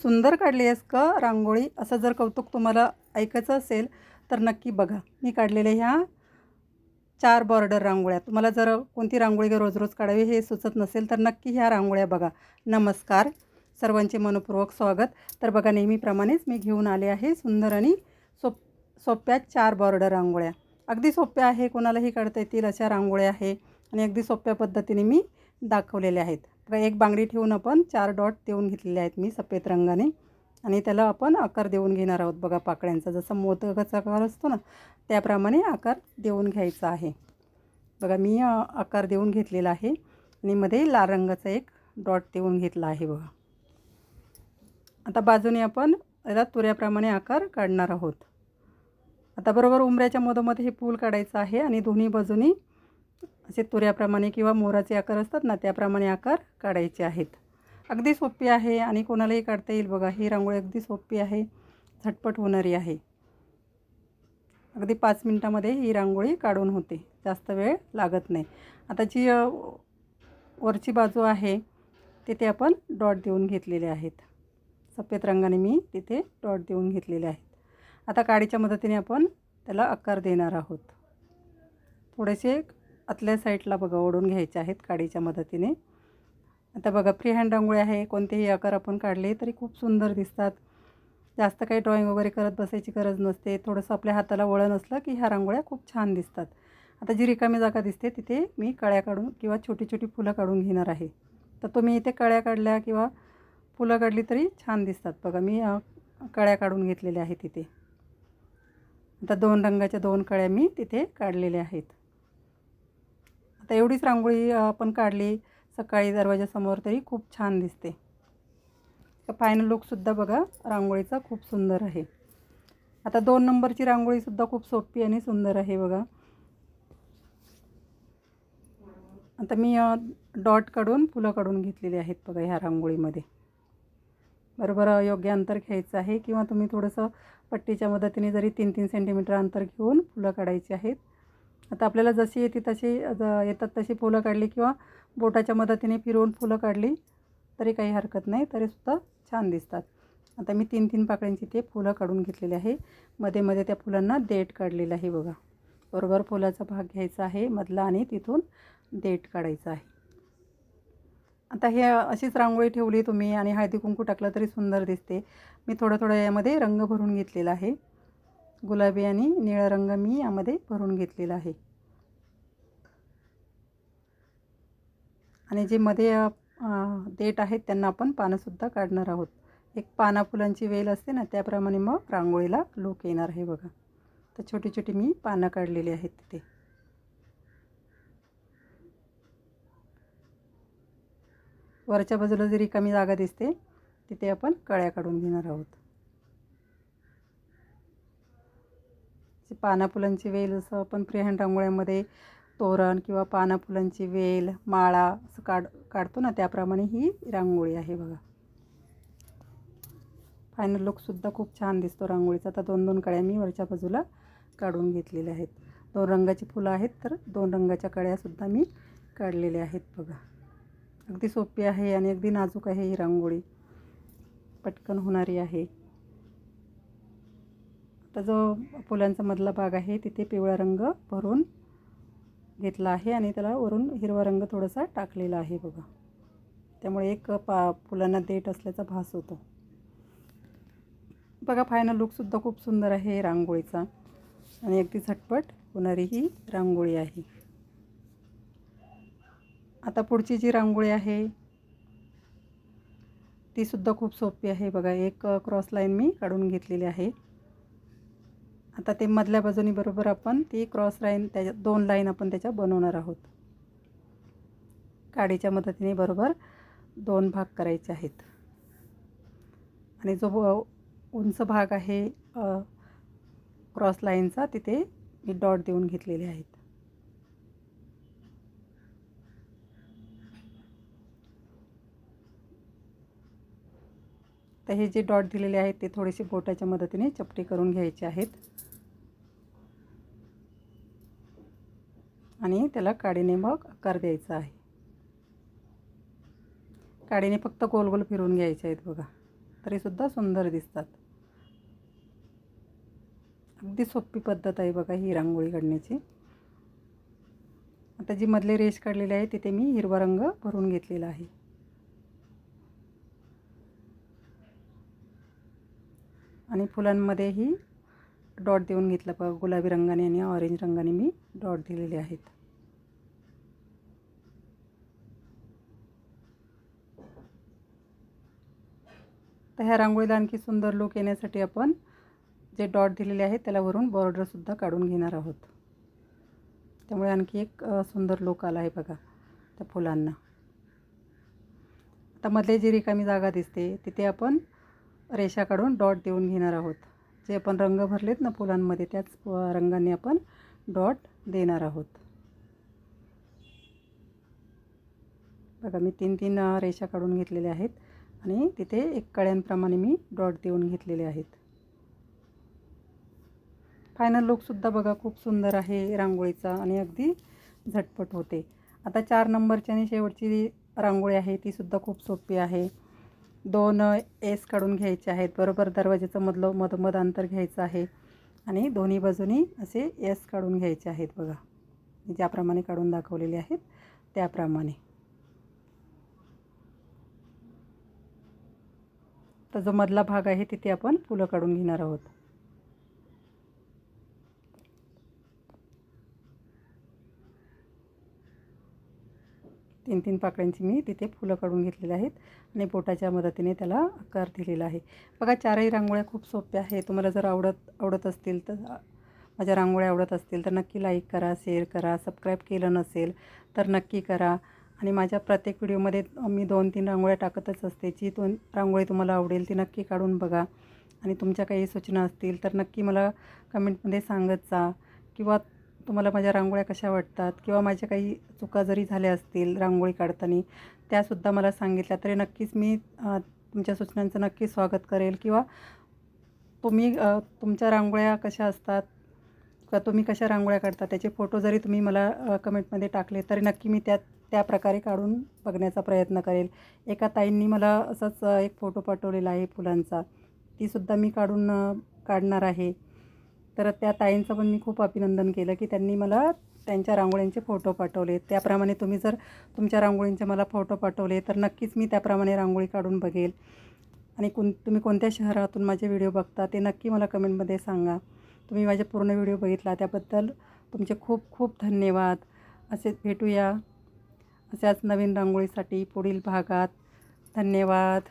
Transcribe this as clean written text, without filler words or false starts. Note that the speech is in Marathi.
सुंदर काढली आहेस का रांगोळी, असं जर कौतुक तुम्हाला ऐकायचं असेल तर नक्की बघा. मी काढलेल्या ह्या 4 बॉर्डर रांगोळ्या. तुम्हाला जर कोणती रांगोळी रोज रोज काढावी हे सुचत नसेल तर नक्की ह्या रांगोळ्या बघा. नमस्कार, सर्वांचे मनपूर्वक स्वागत. तर बघा, नेहमीप्रमाणेच मी घेऊन आले आहे सुंदर आणि सोप्या 4 बॉर्डर रांगोळ्या. अगदी सोप्या आहे, कोणालाही काढता येतील अशा रांगोळ्या आहे आणि अगदी सोप्या पद्धतीने मी दाखवलेल्या आहेत. बघा, एक बांगडी ठेवून आपण 4 डॉट देऊन घेतलेले आहेत मी सफेद रंगाने आणि त्याला आपण आकार देऊन घेणार आहोत. बघा, पाकळ्यांचा जसा मोदकाचा आकार असतो ना त्याप्रमाणे आकार देऊन घ्यायचा आहे. बघा, मी आकार देऊन घेतलेला आहे आणि मध्ये लाल रंगाचा एक डॉट देऊन घेतला आहे. बघा, आता बाजूने आपण याला तुऱ्याप्रमाणे आकार काढणार आहोत. आता बरोबर उंबऱ्याच्या मधोमध हे फूल काढायचं आहे आणि दोन्ही बाजूनी असे तुऱ्याप्रमाणे किंवा मोराचे आकार असतात ना त्याप्रमाणे आकार काढायचे आहेत. अगदी सोपी आहे आणि कोणालाही काढता येईल. बघा, ही रांगोळी अगदी सोपी आहे, झटपट होणारी आहे. अगदी 5 मिनिटामध्ये ही रांगोळी काढून होते, जास्त वेळ लागत नाही. आता जी वरची बाजू आहे तिथे आपण डॉट देऊन घेतलेले आहेत. सफेद रंगाने मी तिथे डॉट देऊन घेतलेले आहेत. आता काडीच्या मदतीने आपण त्याला आकार देणार आहोत. थोडेसे आतल्या साईडला बघा ओढून घ्यायचे आहेत काडीच्या मदतीने. आता बघा, फ्री हँड रांगोळी आहे, कोणतेही आकार आपण काढले तरी खूप सुंदर दिसतात. जास्त काही ड्रॉईंग वगैरे करत बसायची गरज नसते. थोडंसं आपल्या हाताला वळण असलं की ह्या रांगोळ्या खूप छान दिसतात. आता जी रिकामी जागा दिसते तिथे मी कळ्या काढून किंवा छोटी छोटी फुलं काढून घेणार आहे. तर तुम्ही इथे कळ्या काढल्या किंवा फुलं काढली तरी छान दिसतात. बघा, मी कळ्या काढून घेतलेल्या आहेत तिथे. आता 2 रंगाच्या 2 कळ्या मी तिथे काढलेल्या आहेत. आता एवढीच रांगोळी आपण काढली सकाळी दरवाजासमोर तरी खूप छान दिसते. तर फायनल लुकसुद्धा बघा रांगोळीचा खूप सुंदर आहे. आता 2 नंबरची रांगोळीसुद्धा खूप सोपी आणि सुंदर आहे. बघा, आता मी डॉट काढून फुलं काढून घेतलेली आहेत. बघा, ह्या रांगोळीमध्ये बरोबर योग्य अंतर घ्यायचं आहे किंवा तुम्ही थोडंसं पट्टीच्या मदतीने जरी 3-3 सेंटीमीटर अंतर घेऊन फुलं काढायची आहेत. आता आपल्याला जशी येते तशी येतात तशी फुलं काढली किंवा बोटाच्या मदतीने फिरवून फुलं काढली तरी काही हरकत नाही, तरीसुद्धा छान दिसतात. आता मी 3-3 पाकळ्यांची ते फुलं काढून घेतलेले आहे. मध्ये मध्ये त्या फुलांना देठ काढलेलं आहे. बघा, बरोबर फुलाचा भाग घ्यायचा आहे मधला आणि तिथून देठ काढायचं आहे. आता हे अशीच रांगोळी ठेवली तुम्ही आणि हळदी कुंकू टाकलं तरी सुंदर दिसते. मी थोडं थोडं यामध्ये रंग भरून घेतलेला आहे. गुलाबी आणि निळा रंग मी यामध्ये भरून घेतलेला आहे. आणि जे मध्ये देठ आहेत त्यांना आपण पानंसुद्धा काढणार आहोत. एक पाना फुलांची वेल असते ना त्याप्रमाणे मग रांगोळीला लूक येणार आहे. बघा, तर छोटी छोटी मी पानं काढलेली आहेत तिथे. वरच्या बाजूला जी रिकामी जागा दिसते तिथे आपण कळ्या काढून घेणार आहोत. पाना फुलांची वेल जसं आपण फ्री हँड रांगोळ्यामध्ये तोरण किंवा पाना फुलांची वेल माळा असं काढतो ना त्याप्रमाणे ही रांगोळी आहे. बघा, फायनल लुकसुद्धा खूप छान दिसतो रांगोळीचा. आता 2-2 कळ्या मी वरच्या बाजूला काढून घेतलेल्या आहेत. 2 रंगाची फुलं आहेत तर 2 रंगाच्या कळ्यासुद्धा मी काढलेल्या आहेत. बघा, अगदी सोपी आहे आणि अगदी नाजूक आहे ही रांगोळी, पटकन होणारी आहे. आता जो फुलांचा मधला भाग आहे तिथे पिवळा रंग भरून घेतला आहे आणि त्याला वरून हिरवा रंग थोडासा टाकलेला आहे. बघा, त्यामुळे एक फुलांना देठ असल्याचा भास होतो. बघा, फायनल लुकसुद्धा खूप सुंदर आहे रांगोळीचा आणि अगदी झटपट होणारी ही रांगोळी आहे. आता पुढची जी रांगोळी आहे तीसुद्धा खूप सोपी आहे. बघा, एक क्रॉस लाईन मी काढून घेतलेली आहे. आता ते मधल्या बाजूनी बरोबर आपण ती क्रॉस लाईन त्याच्या 2 लाईन आपण त्याच्या बनवणार आहोत. काडीच्या मदतीने बरोबर 2 भाग करायचे आहेत आणि जो उंच भाग आहे क्रॉस लाईनचा तिथे मी डॉट देऊन घेतलेले आहेत. तर हे जे डॉट दिलेले आहेत ते थोडेसे बोटाच्या मदतीने चपटी करून घ्यायचे आहेत आणि त्याला काडीने मग आकार द्यायचा आहे. काडीने फक्त गोल गोल फिरवून घ्यायचे आहेत. बघा, तरीसुद्धा सुंदर दिसतात. अगदी सोपी पद्धत आहे बघा ही रांगोळी काढण्याची. आता जी मधले रेष काढलेली आहे तिथे मी हिरवा रंग भरून घेतलेला आहे. आणि फुलांमध्येही डॉट देऊन घेतलं बघा. गुलाबी रंगाने आणि ऑरेंज रंगाने मी डॉट दिलेले आहेत. तर ह्या रांगोळीला आणखी सुंदर लुक येण्यासाठी आपण जे डॉट दिलेले आहेत त्याला वरून बॉर्डरसुद्धा काढून घेणार आहोत. त्यामुळे आणखी एक सुंदर लुक आला आहे बघा त्या फुलांना. आता मधले जी रिकामी जागा दिसते तिथे आपण रेषा काढून डॉट देऊन घेणार आहोत. जे आपण रंग भरलेत ना फुलांमध्ये त्याच रंगाने आपण डॉट देणार आहोत. बघा मी 3-3 रेषा काढून घेतलेल्या आहेत आणि तिथे एक कळ्यांप्रमाणे मी डॉट देऊन घेतलेले आहेत. फायनल लुकसुद्धा बघा खूप सुंदर आहे रांगोळीचा आणि अगदी झटपट होते. आता 4 नंबरची आणि शेवटची रांगोळी आहे तीसुद्धा खूप सोपी आहे. 2 एस काढून घ्यायचे आहेत. बरोबर दरवाजाचं मधोमध अंतर घ्यायचं आहे आणि दोन्ही बाजूनी असे एस काढून घ्यायचे आहेत बघा. ज्याप्रमाणे काढून दाखवलेले आहेत त्याप्रमाणे. तर जो मधला भाग आहे तिथे आपण फुलं काढून घेणार आहोत. तीन 3 पाकळ्यांची मी तिथे फुलं काढून घेतलेली आहेत आणि बोटाच्या मदतीने त्याला आकार दिलेला आहे. बघा 4ही रांगोळ्या खूप सोप्या आहेत. तुम्हाला जर आवडत असतील तर माझ्या रांगोळ्या आवडत असतील तर नक्की लाईक करा, शेअर करा. सबस्क्राईब केलं नसेल तर नक्की करा. आणि माझ्या प्रत्येक व्हिडिओमध्ये मी 2-3 रांगोळ्या टाकतच असते. जी रांगोळी तुम्हाला आवडेल ती नक्की काढून बघा. आणि तुमच्या काही सूचना असतील तर नक्की मला कमेंटमध्ये सांगत जा. किंवा तुम्हाला माझ्या रांगोळ्या कशा वाटतात किंवा माझ्या काही चुका जरी झाल्या असतील रांगोळी काढताना त्यासुद्धा मला सांगितल्या तरी नक्कीच मी तुमच्या सूचनांचं नक्की स्वागत करेल. किंवा तुम्ही तुमच्या रांगोळ्या कशा असतात किंवा तुम्ही कशा रांगोळ्या काढता त्याचे फोटो जरी तुम्ही मला कमेंटमध्ये टाकले तरी नक्की मी त्या प्रकारे काढून बघण्याचा प्रयत्न करेल. एका ताईंनी मला असाच एक फोटो पाठवलेला आहे फुलांचा. तीसुद्धा मी काढणार आहे. तर त्या ताईंचं पण मी खूप अभिनंदन केलं की त्यांनी मला त्यांच्या रांगोळ्यांचे फोटो पाठवले. त्याप्रमाणे तुम्ही जर तुमच्या रांगोळींचे मला फोटो पाठवले तर नक्कीच मी त्याप्रमाणे रांगोळी काढून बघेल. आणि तुम्ही कोणत्या शहरातून माझे व्हिडिओ बघता ते नक्की मला कमेंटमध्ये सांगा. तुम्ही माझे पूर्ण व्हिडिओ बघितला त्याबद्दल तुमचे खूप खूप धन्यवाद. असेच भेटूया अशाच नवीन रांगोळीसाठी पुढील भागात. धन्यवाद.